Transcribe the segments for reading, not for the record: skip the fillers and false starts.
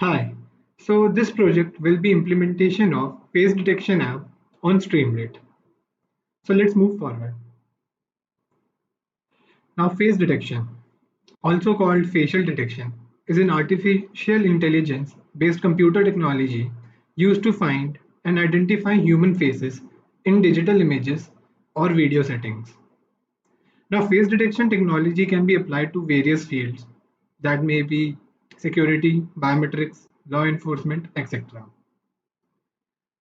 Hi. So this project will be implementation of face detection app on Streamlit. So let's move forward. Now face detection, also called facial detection, is an artificial intelligence based computer technology used to find and identify human faces in digital images or video settings. Now face detection technology can be applied to various fields that may be security, biometrics, law enforcement, etc.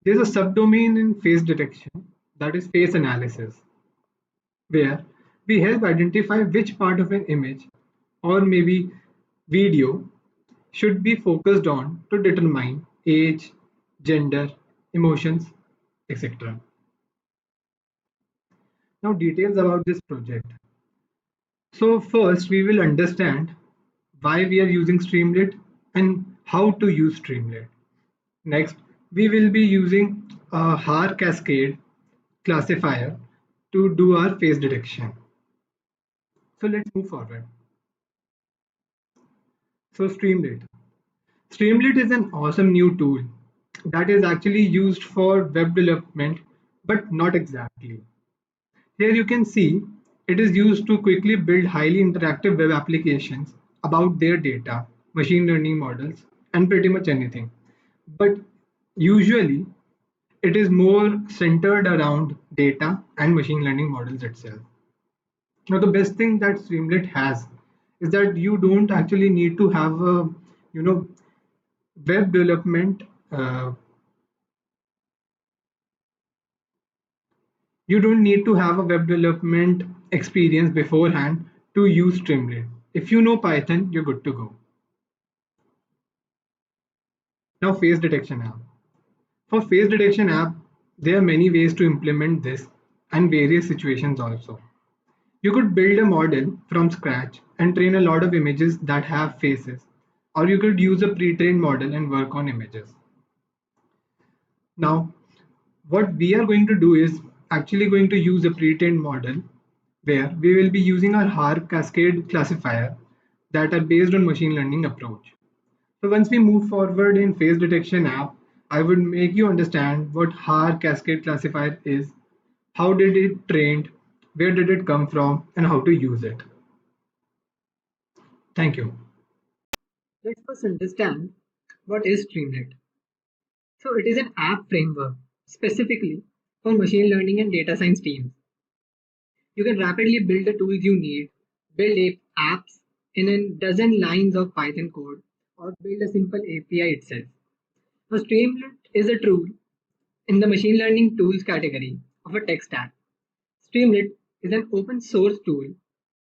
There's a subdomain in face detection, that is face analysis, where we help identify which part of an image or maybe video should be focused on to determine age, gender, emotions, etc. Now, details about this project. So, first, we will understand why we are using Streamlit and how to use Streamlit. Next, we will be using a HAR cascade classifier to do our face detection. So let's move forward. So Streamlit. Streamlit is an awesome new tool that is actually used for web development, but not exactly. Here you can see it is used to quickly build highly interactive web applications about their data, machine learning models, and pretty much anything. But usually it is more centered around data and machine learning models itself. Now, the best thing that Streamlit has is that you don't actually need to have a, you know, web development. You don't need to have a web development experience beforehand to use Streamlit. If you know Python, you're good to go. Now, face detection app. For face detection app, there are many ways to implement this and various situations also. You could build a model from scratch and train a lot of images that have faces, or you could use a pre-trained model and work on images. Now, what we are going to do is actually going to use a pre-trained model where we will be using our HAR cascade classifier that are based on machine learning approach. So once we move forward in face detection app, I would make you understand what HAR cascade classifier is, how did it trained, where did it come from, and how to use it. Thank you. Let's first understand what is Streamlit. So it is an app framework specifically for machine learning and data science teams. You can rapidly build the tools you need, build apps in a dozen lines of Python code, or build a simple API itself. Now, Streamlit is a tool in the machine learning tools category of a tech stack. Streamlit is an open source tool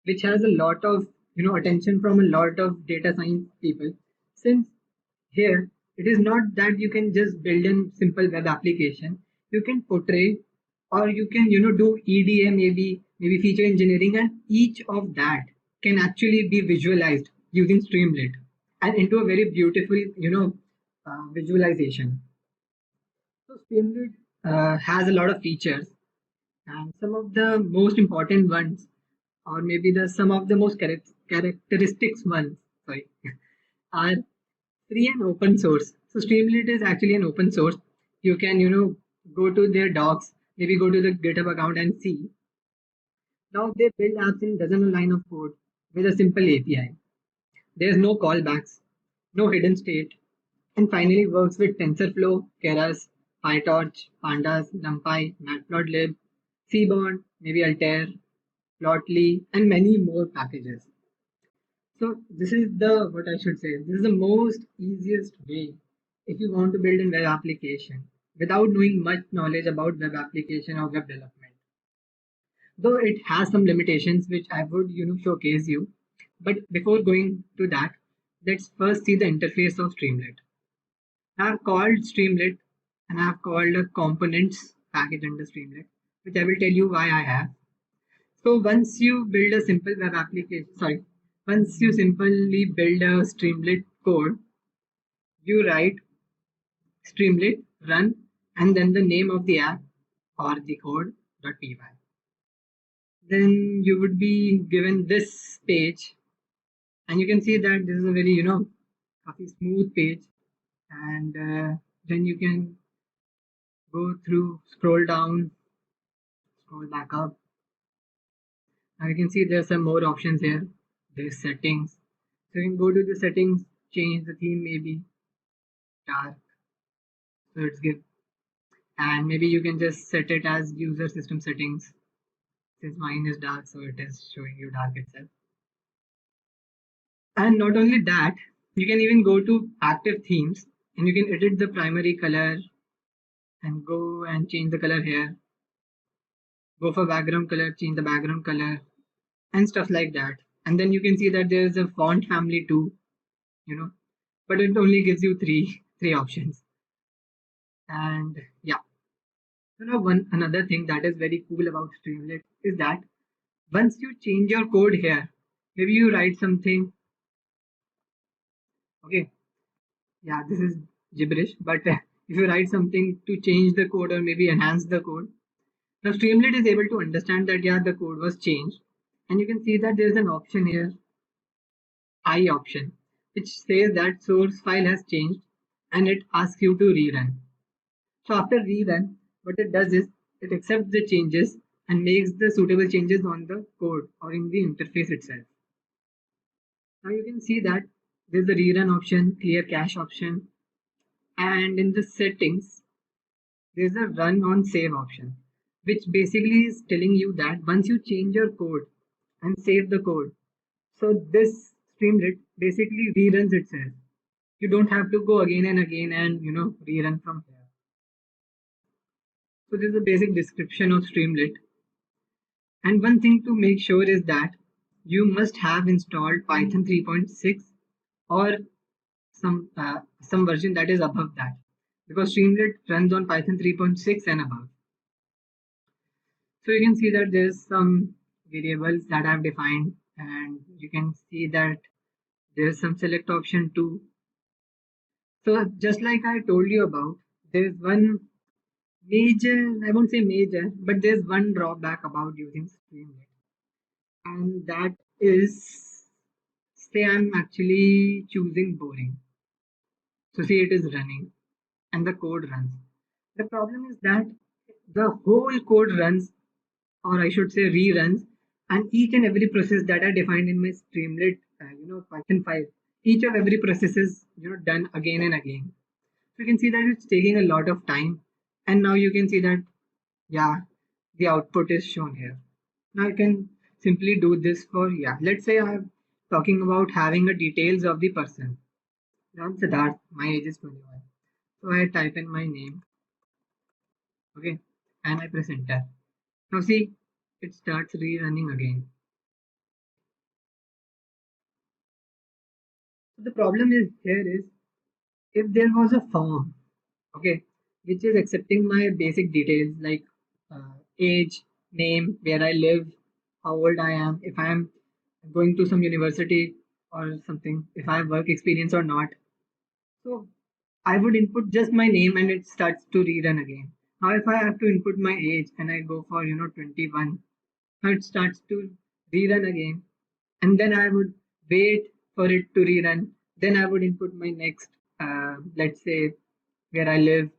which has a lot of attention from a lot of data science people. Since here it is not that you can just build a simple web application, you can portray or you can do EDA, maybe feature engineering, and each of that can actually be visualized using Streamlit and into a very beautiful visualization. So Streamlit has a lot of features, and some of the most important ones, or maybe the some of the most characteristics ones, sorry, are free and open source. So Streamlit is actually an open source. You can go to their docs, maybe go to the GitHub account and see. Now they build apps in dozen line of code with a simple API. There's no callbacks, no hidden state, and finally works with TensorFlow, Keras, PyTorch, Pandas, NumPy, Matplotlib, Seaborn, maybe Altair, Plotly, and many more packages. So this is the what I should say. This is the most easiest way if you want to build a web application without knowing much knowledge about web application or web development. Though it has some limitations which I would showcase you. But before going to that, let's first see the interface of Streamlit. I have called Streamlit and I have called a components package under Streamlit, which I will tell you why I have. So once you build a simple web application, sorry, once you simply build a Streamlit code, you write Streamlit run and then the name of the app or the code.py. Then you would be given this page, and you can see that this is a very काफी smooth page, and then you can go through, scroll down, scroll back up. Now you can see there's some more options here. There's settings. So you can go to the settings, change the theme, maybe dark. So it's give, and maybe you can just set it as user system settings. Since mine is dark, so it is showing you dark itself. And not only that, you can even go to active themes and you can edit the primary color and go and change the color here. Go for background color, change the background color and stuff like that. And then you can see that there is a font family too, you know, but it only gives you three options. And yeah, one another thing that is very cool about Streamlit is that once you change your code here, maybe you write something. Okay, yeah, this is gibberish, but if you write something to change the code or maybe enhance the code, now Streamlit is able to understand that yeah, the code was changed, and you can see that there is an option here, I option, which says that source file has changed, and it asks you to rerun. So after rerun, what it does is it accepts the changes and makes the suitable changes on the code or in the interface itself. Now you can see that there's the rerun option, clear cache option, and in the settings there's a run on save option, which basically is telling you that once you change your code and save the code, so this Streamlit basically reruns itself. You don't have to go again and again and rerun from here. So this is a basic description of Streamlit. And one thing to make sure is that you must have installed Python 3.6 or some version that is above that, because Streamlit runs on Python 3.6 and above. So you can see that there's some variables that I've defined, and you can see that there's some select option too. So just like I told you about, there's one major, I won't say major, but there's one drawback about using Streamlit, and that is, say I'm actually choosing boring. So see, it is running and the code runs. The problem is that the whole code runs, or I should say reruns, and each and every process that I defined in my Streamlit, Python 5, each of every process is done again and again. So you can see that it's taking a lot of time, and now you can see that yeah, the output is shown here. Now I can simply do this for, yeah, let's say I'm talking about having a details of the person. I'm Siddharth, my age is 21. So I type in my name, okay, and I press enter. Now see, it starts rerunning again. So the problem is here is, if there was a form, okay, which is accepting my basic details like age, name, where I live, how old I am, if I am going to some university or something, if I have work experience or not. So I would input just my name and it starts to rerun again. Now if I have to input my age and I go for 21, now it starts to rerun again, and then I would wait for it to rerun. Then I would input my next, let's say, where I live.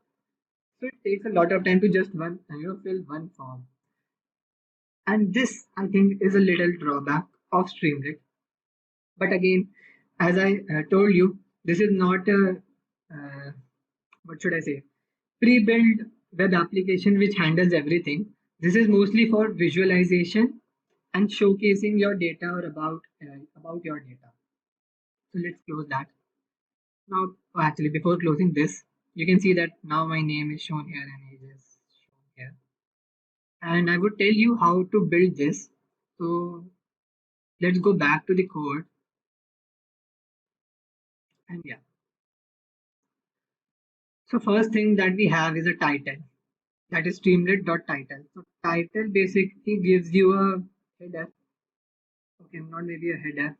So it takes a lot of time to just fill one form. And this, I think, is a little drawback of Streamlit. But again, as I told you, this is not a, what should I say, pre-built web application which handles everything. This is mostly for visualization and showcasing your data or about your data. So let's close that. Now, actually, before closing this, you can see that now my name is shown here and age is shown here. And I would tell you how to build this. So let's go back to the code. And yeah. So first thing that we have is a title. That is streamlit.title. So title basically gives you a header. Okay, not maybe a header.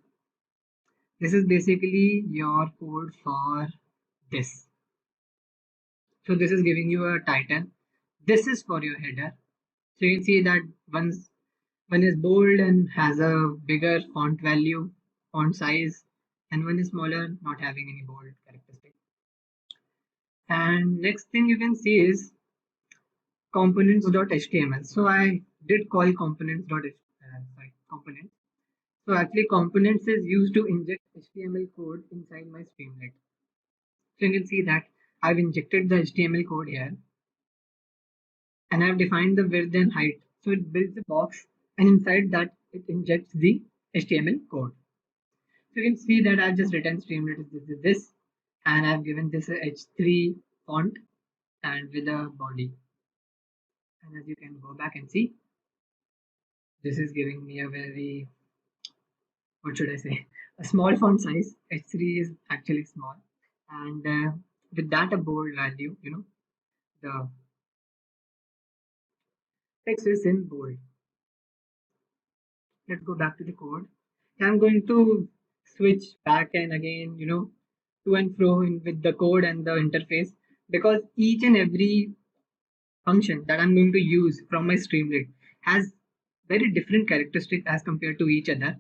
This is basically your code for this. So this is giving you a title. This is for your header. So you can see that one is bold and has a bigger font value, font size, and one is smaller, not having any bold characteristic. And next thing you can see is components.html. So I did call components. So actually components is used to inject HTML code inside my Streamlit. So you can see that I've injected the HTML code here and I've defined the width and height. So it builds a box and inside that it injects the HTML code. So you can see that I've just written Streamlit is this and I've given this a H3 font and with a body. And as you can go back and see, this is giving me a very, what should I say, a small font size. H3 is actually small. And with that, a bold value, the text is in bold. Let's go back to the code. I'm going to switch back and again, to and fro with the code and the interface because each and every function that I'm going to use from my Streamlit has very different characteristics as compared to each other.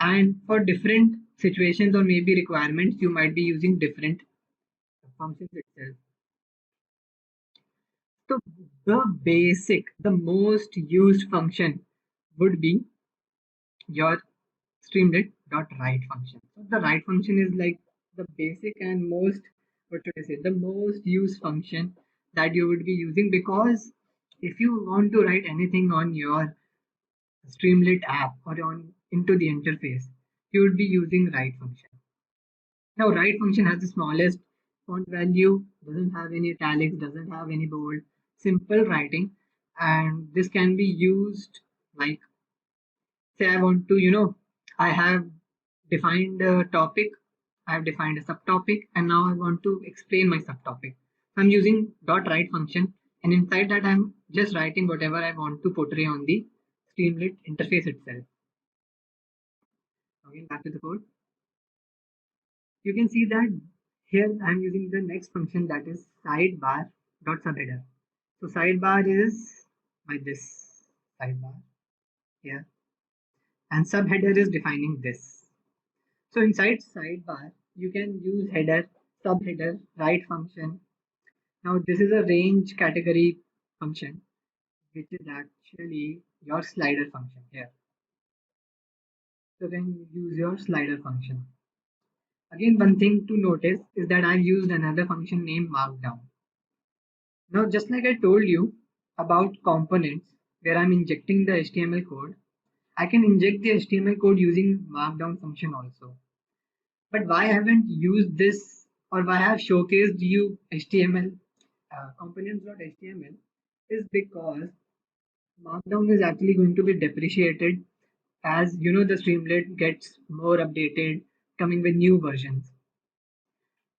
And for different situations or maybe requirements, you might be using different functions itself. So the most used function would be your Streamlit.write function. So the write function is like the basic and most, what should I say, the most used function that you would be using because if you want to write anything on your Streamlit app or on into the interface, you would be using write function. Now write function has the smallest font value, doesn't have any italics, doesn't have any bold, simple writing, and this can be used like say I want to, I have defined a topic, I have defined a subtopic, and now I want to explain my subtopic. I'm using dot write function, and inside that I'm just writing whatever I want to portray on the Streamlit interface itself. Again, back to the code. You can see that here I'm using the next function that is sidebar dot subheader. So sidebar is by this sidebar here, and subheader is defining this. So inside sidebar, you can use header, subheader, write function. Now this is a range category function, which is actually your slider function here. So then use your slider function. Again, one thing to notice is that I've used another function named markdown. Now, just like I told you about components where I'm injecting the HTML code, I can inject the HTML code using markdown function also. But why I haven't used this or why I have showcased you HTML components.html is because Markdown is actually going to be depreciated as the Streamlit gets more updated, coming with new versions.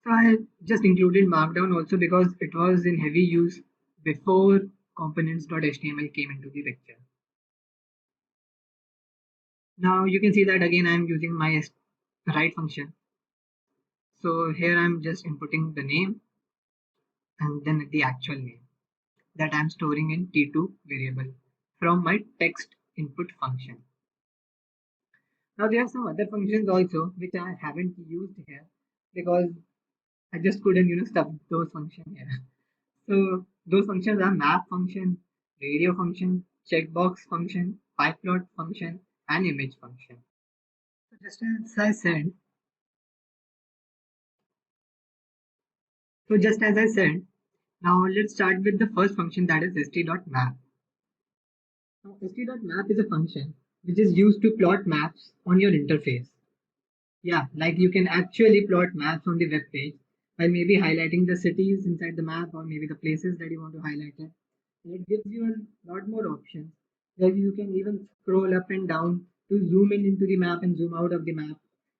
So I just included Markdown also because it was in heavy use before components.html came into the picture. Now you can see that again I'm using my write function. So here I'm just inputting the name and then the actual name that I'm storing in T2 variable from my text input function. Now there are some other functions also which I haven't used here because I just couldn't stuff those functions here. So those functions are map function, radio function, checkbox function, pipeplot function, and image function. So just as I said, now let's start with the first function that is st.map. Now st.map is a function which is used to plot maps on your interface. Yeah, like you can actually plot maps on the web page by maybe highlighting the cities inside the map or maybe the places that you want to highlight it. And it gives you a lot more options where you can even scroll up and down to zoom in into the map and zoom out of the map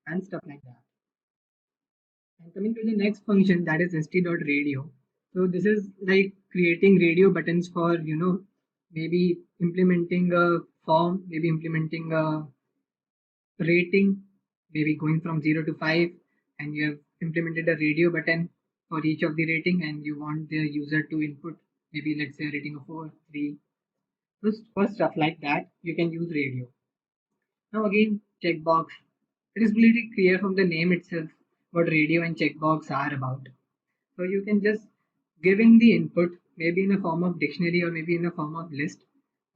and stuff like that. And coming to the next function that is st.radio. So this is like creating radio buttons for, maybe implementing a form, maybe implementing a rating, maybe going from 0 to 5, and you have implemented a radio button for each of the rating, and you want the user to input maybe let's say a rating of 4, 3. So for stuff like that, you can use radio. Now again, checkbox. It is pretty clear from the name itself what radio and checkbox are about. So you can just giving the input maybe in a form of dictionary or maybe in a form of list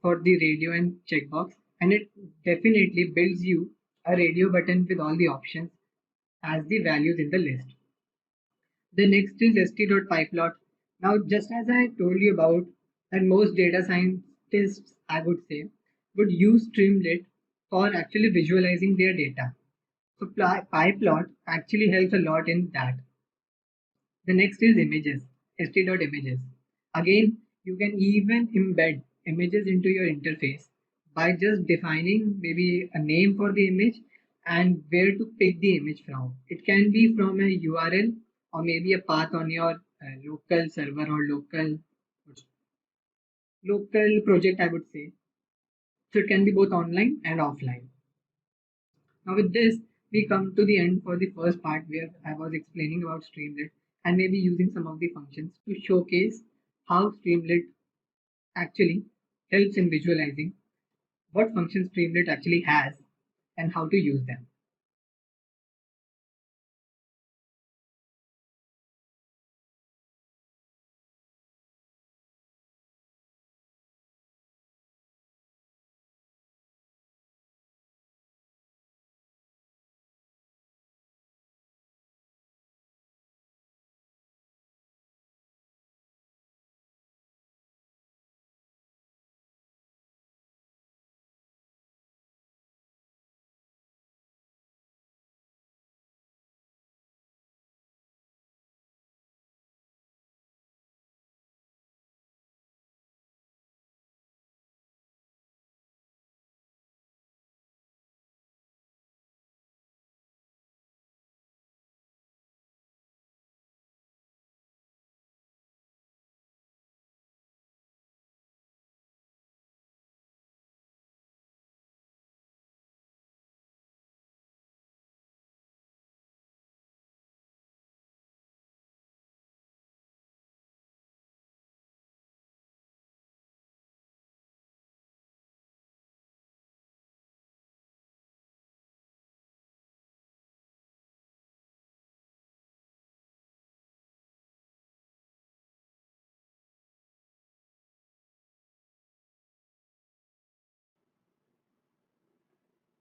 for the radio and checkbox, and it definitely builds you a radio button with all the options as the values in the list. The next is st.pyplot. Now, just as I told you about that most data scientists, I would say, would use Streamlit for actually visualizing their data. So pyplot actually helps a lot in that. The next is images, st.images. Again, you can even embed images into your interface by just defining maybe a name for the image and where to pick the image from. It can be from a URL or maybe a path on your local server or local project, I would say. So it can be both online and offline. Now with this, we come to the end for the first part where I was explaining about Streamlit and maybe using some of the functions to showcase how Streamlit actually helps in visualizing, what functions Streamlit actually has and how to use them.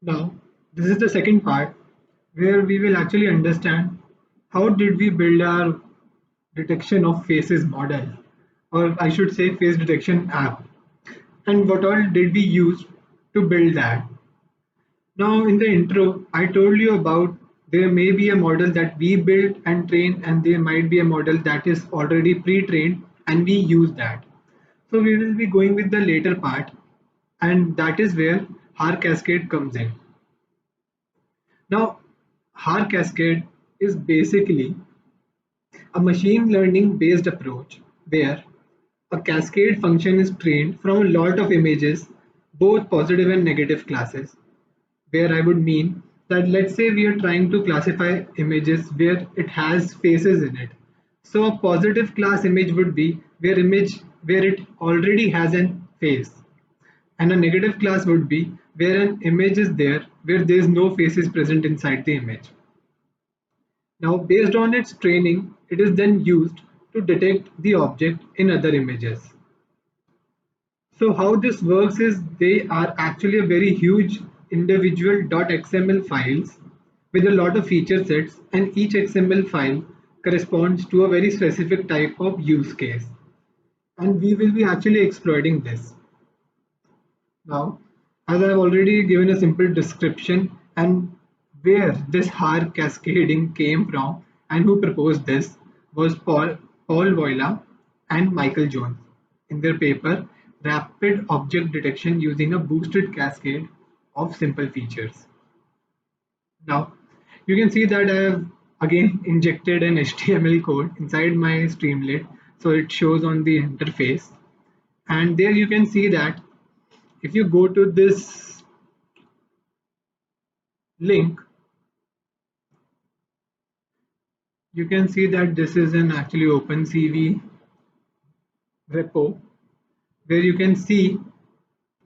Now, this is the second part where we will actually understand how did we build our detection of faces model, or I should say face detection app, and what all did we use to build that. Now, in the intro, I told you about there may be a model that we built and trained, and there might be a model that is already pre-trained and we use that. So we will be going with the later part, and that is where har cascade comes in. Now, har cascade is basically a machine learning based approach where a cascade function is trained from a lot of images, both positive and negative classes, where I would mean that let's say we are trying to classify images where it has faces in it. So a positive class image would be where it already has an face. And a negative class would be where an image is there where there is no faces present inside the image. Now based on its training, it is then used to detect the object in other images. So how this works is they are actually a very huge individual .xml files with a lot of feature sets, and each XML file corresponds to a very specific type of use case. And we will be actually exploiting this. Now, as I've already given a simple description and where this har cascading came from and who proposed this was Paul Voila and Michael Jones in their paper Rapid Object Detection Using a Boosted Cascade of Simple Features. Now, you can see that I have again injected an HTML code inside my Streamlit, so it shows on the interface, and there you can see that if you go to this link, you can see that this is an actually OpenCV repo where you can see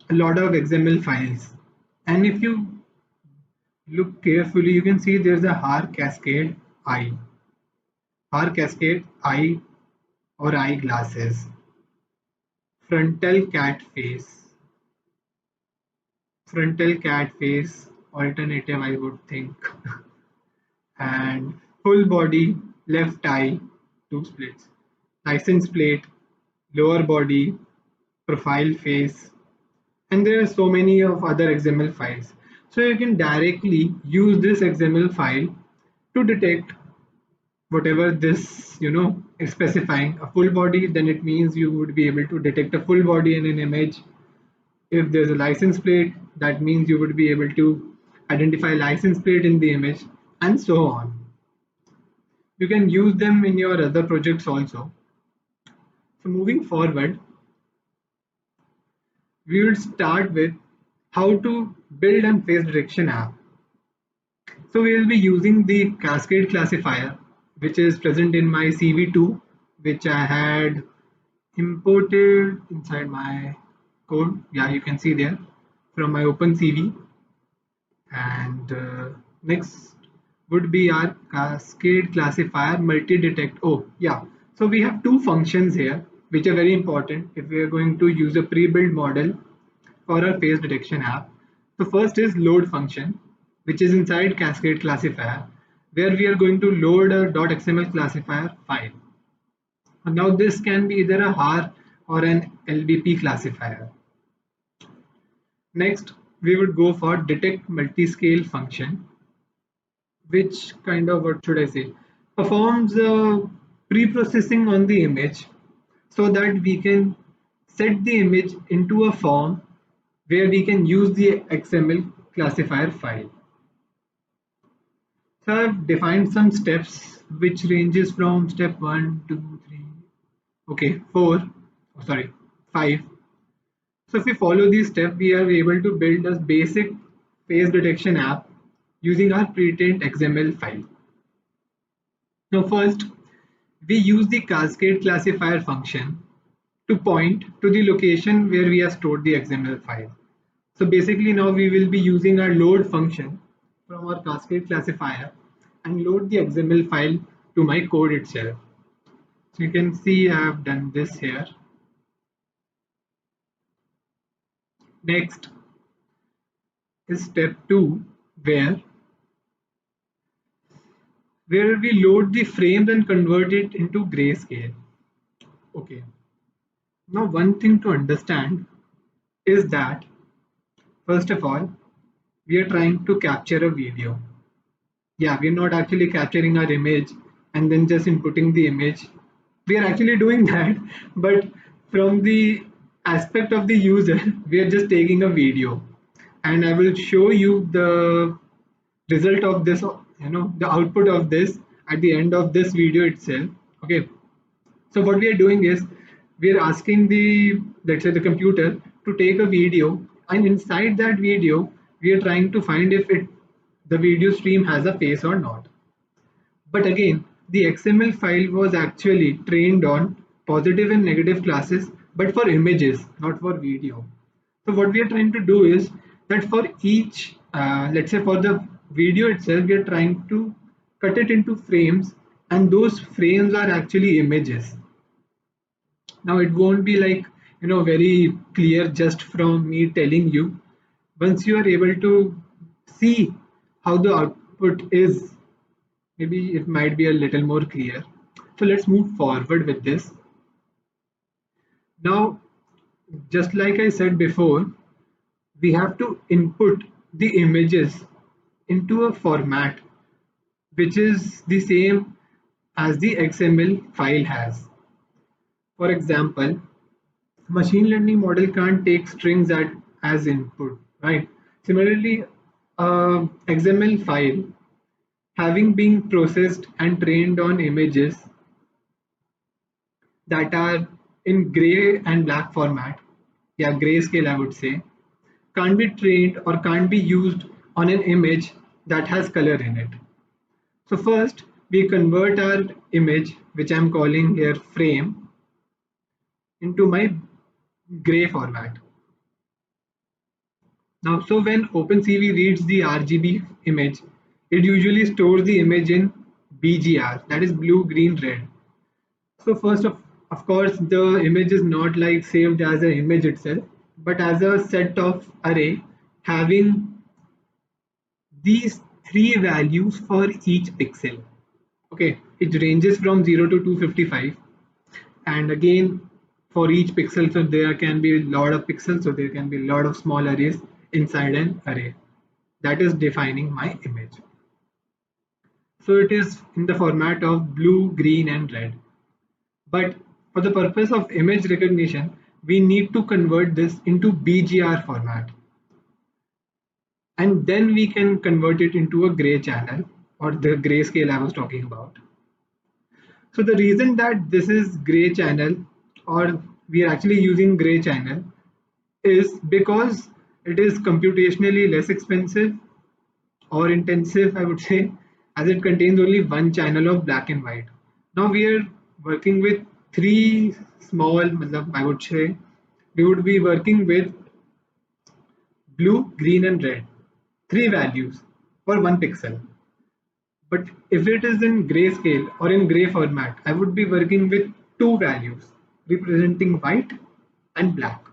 a lot of XML files. And if you Look carefully, you can see there's a Haar cascade eye. Haar cascade eye or eyeglasses. Frontal cat face. Frontal cat face alternative I would think. And full body left eye, two splits. License plate, lower body, profile face, and there are so many of other XML files. So you can directly use this XML file to detect whatever this is specifying. A full body, then it means you would be able to detect a full body in an image. If there's a license plate, that means you would be able to identify license plate in the image, and so on. You can use them in your other projects also. So moving forward, we will start with how to build and face detection app. So we will be using the cascade classifier, which is present in my CV2, which I had imported inside my code. Yeah, you can see there from my open CV. And next would be our cascade classifier multi-detect. Oh, yeah. So we have two functions here, which are very important if we are going to use a pre-built model for our face detection app. The first is load function, which is inside cascade classifier, where we are going to load a .xml classifier file. And now this can be either a har or an lbp classifier. Next, we would go for detect multiscale function, which kind of, what should I say, performs pre-processing on the image so that we can set the image into a form where we can use the XML classifier file. So I've defined some steps which ranges from step 1, 2, 3, okay, 4, oh, sorry, 5. So if we follow these steps, we are able to build a basic face detection app using our pre-trained XML file. Now first, we use the cascade classifier function to point to the location where we have stored the XML file. So basically now we will be using our load function from our cascade classifier and load the XML file to my code itself. So you can see I have done this here. Next is step 2, where we load the frames and convert it into grayscale. Okay. Now one thing to understand is that first of all, we are trying to capture a video. Yeah, we're not actually capturing our image and then just inputting the image. We are actually doing that, but from the aspect of the user, we are just taking a video. And I will show you the result of this, the output of this at the end of this video itself. Okay. So what we are doing is we are asking the, let's say, the computer to take a video, and inside that video we are trying to find if the video stream has a face or not. But again, the XML file was actually trained on positive and negative classes, but for images, not for video. So what we are trying to do is that for each, let's say for the video itself, we are trying to cut it into frames, and those frames are actually images. Now it won't be like, very clear just from me telling you. Once you are able to see how the output is, maybe it might be a little more clear. So let's move forward with this. Now, just like I said before, we have to input the images into a format which is the same as the XML file has. For example, machine learning model can't take strings as input, right? Similarly, XML file having been processed and trained on images that are in gray and black format, yeah, grayscale I would say, can't be trained or can't be used on an image that has color in it. So first we convert our image, which I'm calling here frame, into my gray format. Now, so when OpenCV reads the RGB image, it usually stores the image in BGR, that is blue, green, red. So first of course, the image is not like saved as an image itself, but as a set of array having these three values for each pixel. Okay, it ranges from 0 to 255, and again for each pixel, so there can be a lot of pixels, so there can be a lot of small arrays inside an array. That is defining my image. So it is in the format of blue, green, and red. But for the purpose of image recognition, we need to convert this into BGR format. And then we can convert it into a gray channel, or the grayscale I was talking about. So the reason that this is gray channel, or we are actually using gray channel, is because it is computationally less expensive or intensive, I would say, as it contains only one channel of black and white. Now we are working with three small, I would say, we would be working with blue, green, and red, three values for one pixel. But if it is in grayscale or in gray format, I would be working with two values representing white and black.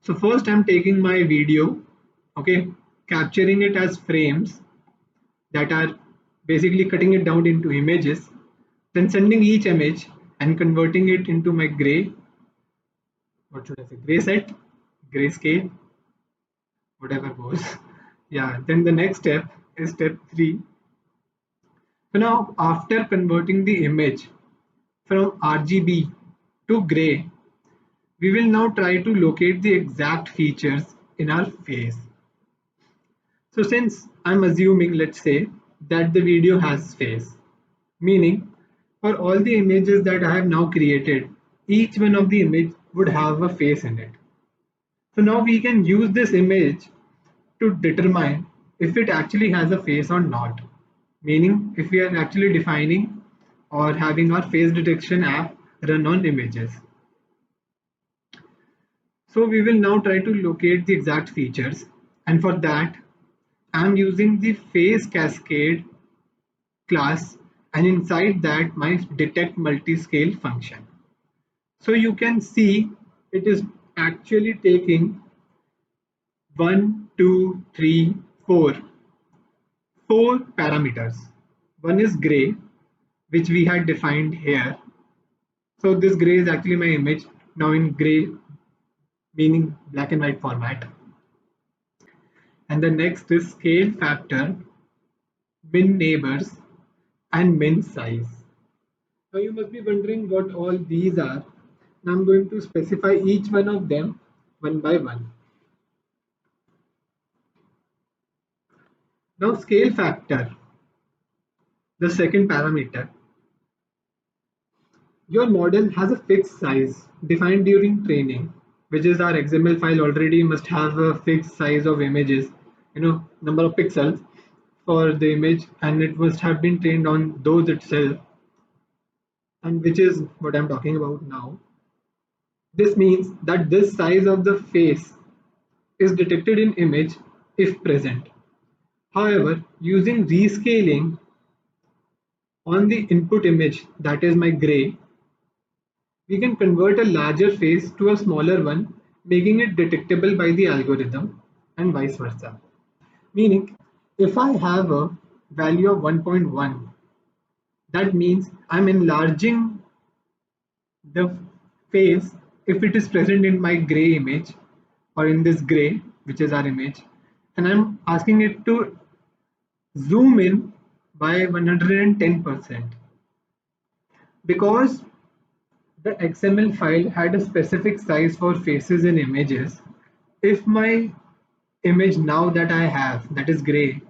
So first I'm taking my video, okay, capturing it as frames that are basically cutting it down into images, then sending each image and converting it into my gray, what should I say, gray set, grayscale, whatever goes. Yeah, then the next step is step 3. So now after converting the image from RGB to gray, we will now try to locate the exact features in our face. So since I'm assuming, let's say, that the video has face, meaning for all the images that I have now created, each one of the image would have a face in it. So now we can use this image to determine if it actually has a face or not. Meaning if we are actually defining or having our face detection app run on images. So we will now try to locate the exact features, and for that I'm using the face cascade class, and inside that my detect multiscale function. So you can see it is actually taking 1, 2, 3, 4 parameters. One is gray, which we had defined here. So this gray is actually my image now in gray, meaning black and white format. And the next is scale factor, min neighbors, and min size. Now you must be wondering what all these are. Now I'm going to specify each one of them one by one. Now scale factor, the second parameter. Your model has a fixed size defined during training, which is our XML file already must have a fixed size of images, number of pixels for the image, and it must have been trained on those itself, and which is what I'm talking about now. This means that this size of the face is detected in image if present. However, using rescaling on the input image, that is my gray, we can convert a larger face to a smaller one, making it detectable by the algorithm, and vice versa. Meaning, if I have a value of 1.1, that means I'm enlarging the face if it is present in my gray image, or in this gray, which is our image, and I'm asking it to zoom in by 110%. Because the XML file had a specific size for faces in images, if my image now that I have, that is gray,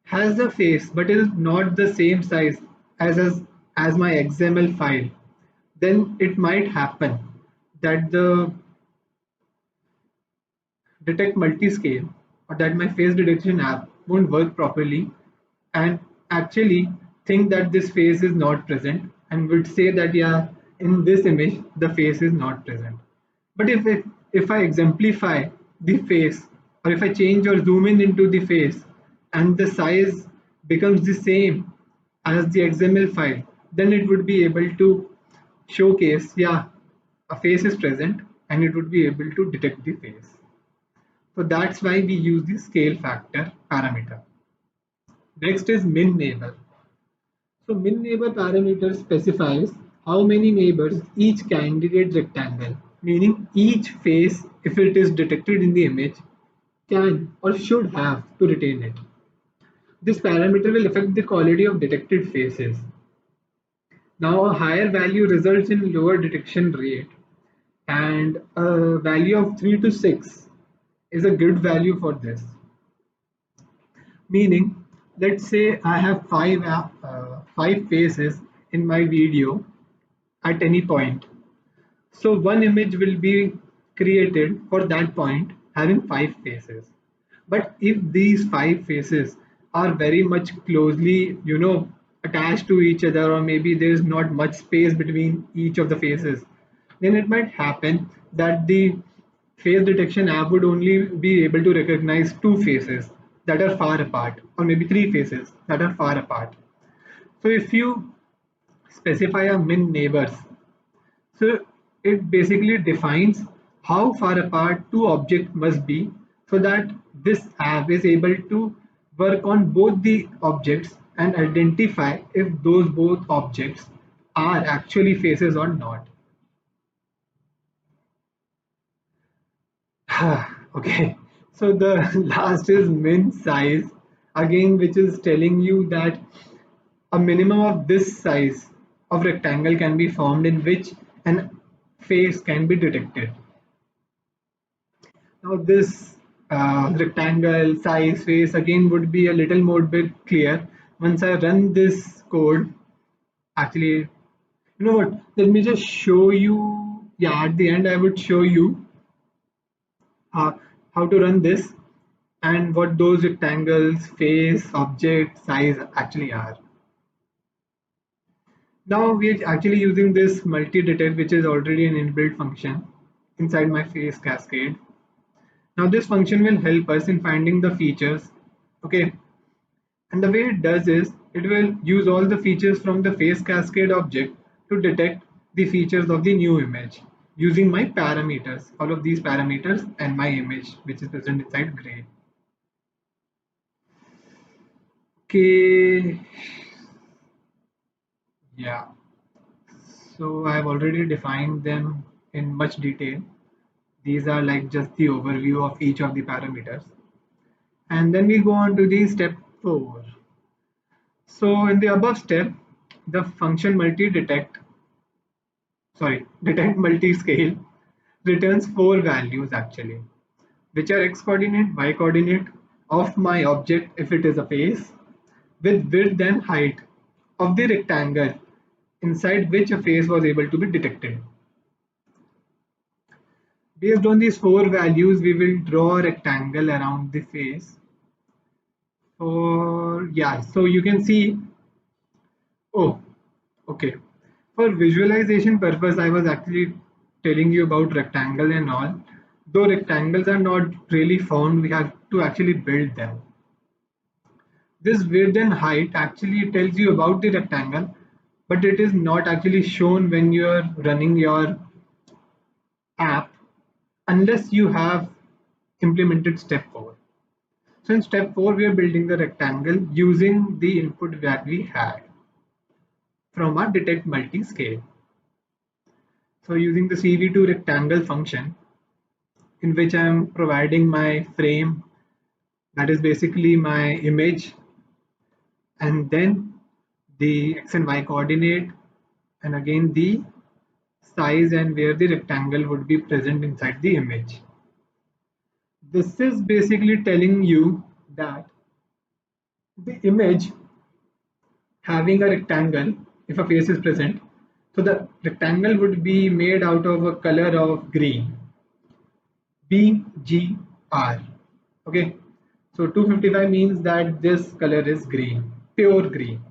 has the face but is not the same size as my XML file, then it might happen that the detect multiscale, or that my face detection app won't work properly and actually think that this face is not present, and would say that yeah, in this image the face is not present. But if I exemplify the face or if I change or zoom in into the face and the size becomes the same as the XML file, then it would be able to showcase, yeah, a face is present and it would be able to detect the face. So that's why we use the scale factor parameter. Next is min neighbor. So min neighbor parameter specifies how many neighbors each candidate rectangle, meaning each face, if it is detected in the image, can or should have to retain it. This parameter will affect the quality of detected faces. Now, a higher value results in lower detection rate, and a value of 3 to 6 is a good value for this. Meaning, let's say I have five faces in my video at any point. So one image will be created for that point having five faces. But if these five faces are very much closely, attached to each other, or maybe there is not much space between each of the faces, then it might happen that the face detection app would only be able to recognize two faces that are far apart, or maybe three faces that are far apart. So if you specify a min neighbors, so it basically defines how far apart two objects must be so that this app is able to work on both the objects and identify if those both objects are actually faces or not. Okay, so the last is min size, again, which is telling you that a minimum of this size of rectangle can be formed in which an face can be detected. Now this rectangle size face again would be a little more bit clear once I run this code. Actually, you know what? Let me just show you. Yeah, at the end I would show you uh, how to run this and what those rectangles, face, object, size actually are. Now we're actually using this multi-detect, which is already an inbuilt function inside my face cascade. Now this function will help us in finding the features. Okay, and the way it does is it will use all the features from the face cascade object to detect the features of the new image using my parameters, all of these parameters and my image which is present inside gray. Okay, yeah. So I have already defined them in much detail. These are like just the overview of each of the parameters. And then we go on to the step 4. So in the above step, the function detect multi-scale returns four values actually, which are x coordinate, y coordinate of my object if it is a face, with width and height of the rectangle inside which a face was able to be detected. Based on these four values, we will draw a rectangle around the face. For yeah, so you can see. Oh, okay. For visualization purpose, I was actually telling you about rectangle and all. Though rectangles are not really found, we have to actually build them. This width and height actually tells you about the rectangle, but it is not actually shown when you are running your app unless you have implemented step 4. So in step 4, we are building the rectangle using the input that we had from our detect multi-scale. So using the CV2 rectangle function, in which I am providing my frame, that is basically my image, and then the x and y coordinate, and again the size and where the rectangle would be present inside the image. This is basically telling you that the image having a rectangle, if a face is present, so the rectangle would be made out of a color of green, BGR. Okay, so 255 means that this color is green, pure green.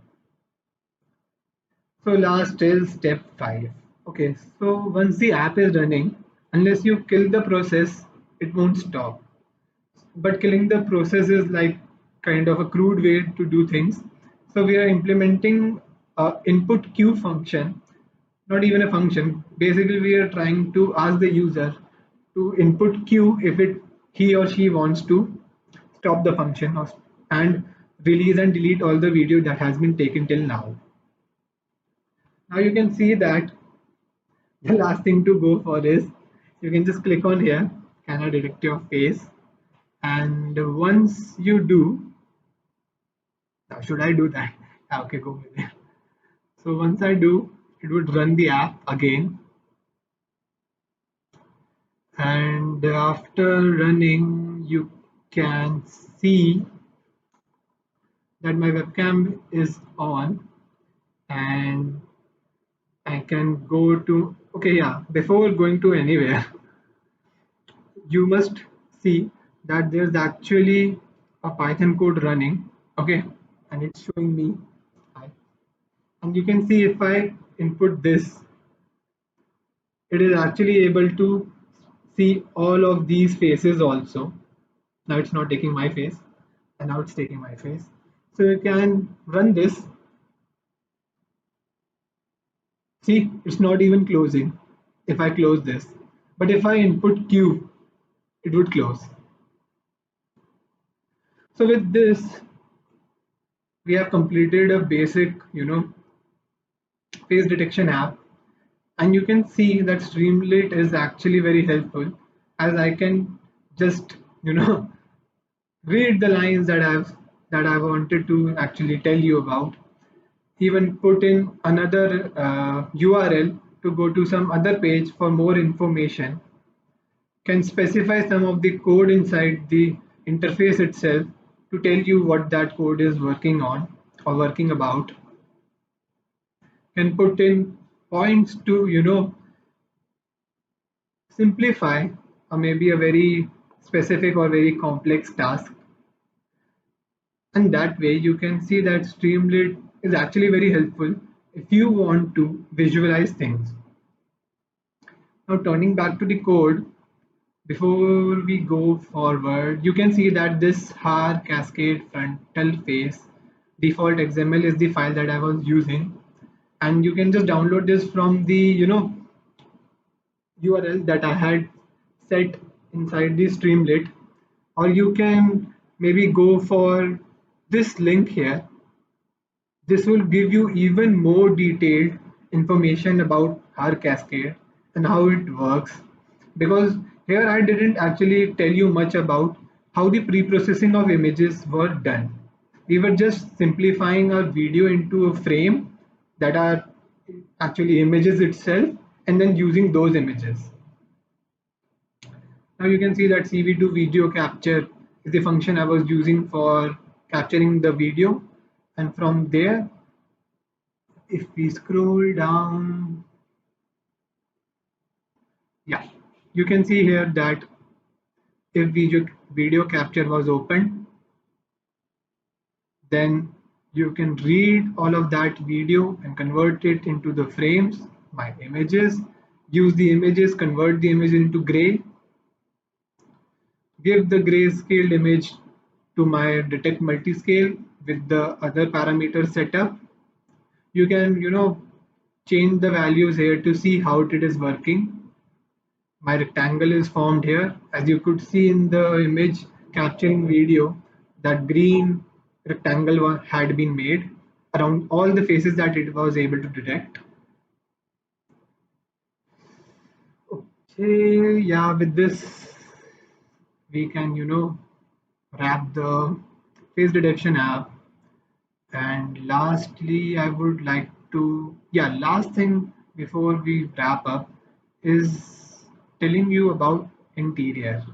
So last is step 5. Okay, so once the app is running, unless you kill the process, it won't stop. but killing the process is like kind of a crude way to do things. So we are implementing a input queue function, not even a function. Basically, we are trying to ask the user to input queue if he or she wants to stop the function and release and delete all the video that has been taken till now. Now you can see that the last thing to go for is you can just click on here, can I detect your face? And once you do, now should I do that? Yeah, okay, go with it. So once I do, it would run the app again. And after running, you can see that my webcam is on and I can go to, okay, yeah, before going to anywhere, you must see that there's actually a Python code running, okay, and it's showing me. And you can see if I input this, it is actually able to see all of these faces also. Now it's not taking my face, and now it's taking my face. So you can run this. See, it's not even closing if I close this. But if I input Q, it would close. So with this, we have completed a basic, face detection app. And you can see that Streamlit is actually very helpful as I can just, read the lines that I wanted to actually tell you about. Even put in another URL to go to some other page for more information, can specify some of the code inside the interface itself to tell you what that code is working on or working about, can put in points to simplify or maybe a very specific or very complex task, and that way you can see that Streamlit is actually very helpful if you want to visualize things. Now turning back to the code, before we go forward, you can see that this har cascade frontal face default XML is the file that I was using, and you can just download this from the URL that I had set inside the Streamlit, or you can maybe go for this link here. This will give you even more detailed information about har cascade and how it works, because here I didn't actually tell you much about how the pre-processing of images were done. We were just simplifying our video into a frame that are actually images itself and then using those images. Now you can see that CV2 video capture is the function I was using for capturing the video, and from there, if we scroll down, yeah, you can see here that if video capture was opened, then you can read all of that video and convert it into the frames, my images, use the images, convert the image into gray, give the grayscale image to my detect multiscale with the other parameters set up. You can, change the values here to see how it is working. My rectangle is formed here. As you could see in the image capturing video, that green rectangle had been made around all the faces that it was able to detect. Okay, yeah, with this, we can, wrap the face detection app. And lastly, I would like to, yeah, last thing before we wrap up is telling you about interior.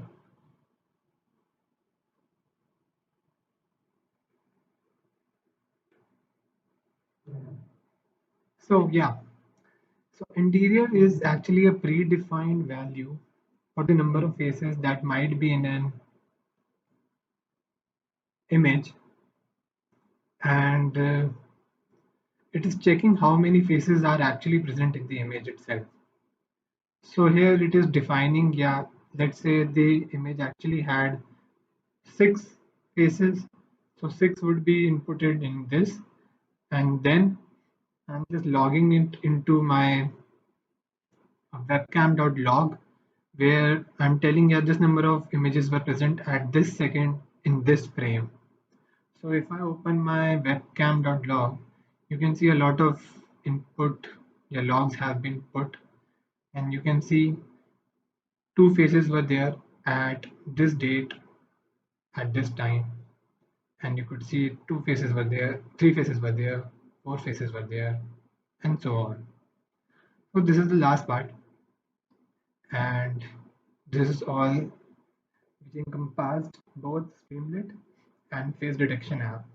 So yeah, so interior is actually a predefined value for the number of faces that might be in an image, and it is checking how many faces are actually present in the image itself. So here it is defining, yeah, let's say the image actually had six faces. So six would be inputted in this, and then I'm just logging it into my webcam.log, where I'm telling you this number of images were present at this second in this frame. So if I open my webcam.log, you can see a lot of input, your logs have been put, and you can see two faces were there at this date at this time, and you could see two faces were there, three faces were there, four faces were there, and so on. So this is the last part, and this is all which encompassed both Streamlit and face detection app.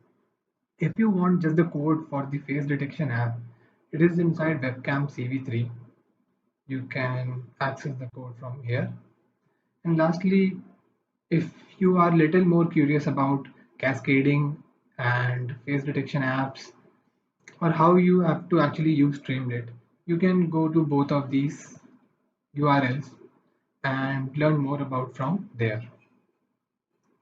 If you want just the code for the face detection app, it is inside webcam CV3. You can access the code from here. And lastly, if you are little more curious about cascading and face detection apps, or how you have to actually use Streamlit, you can go to both of these URLs and learn more about from there.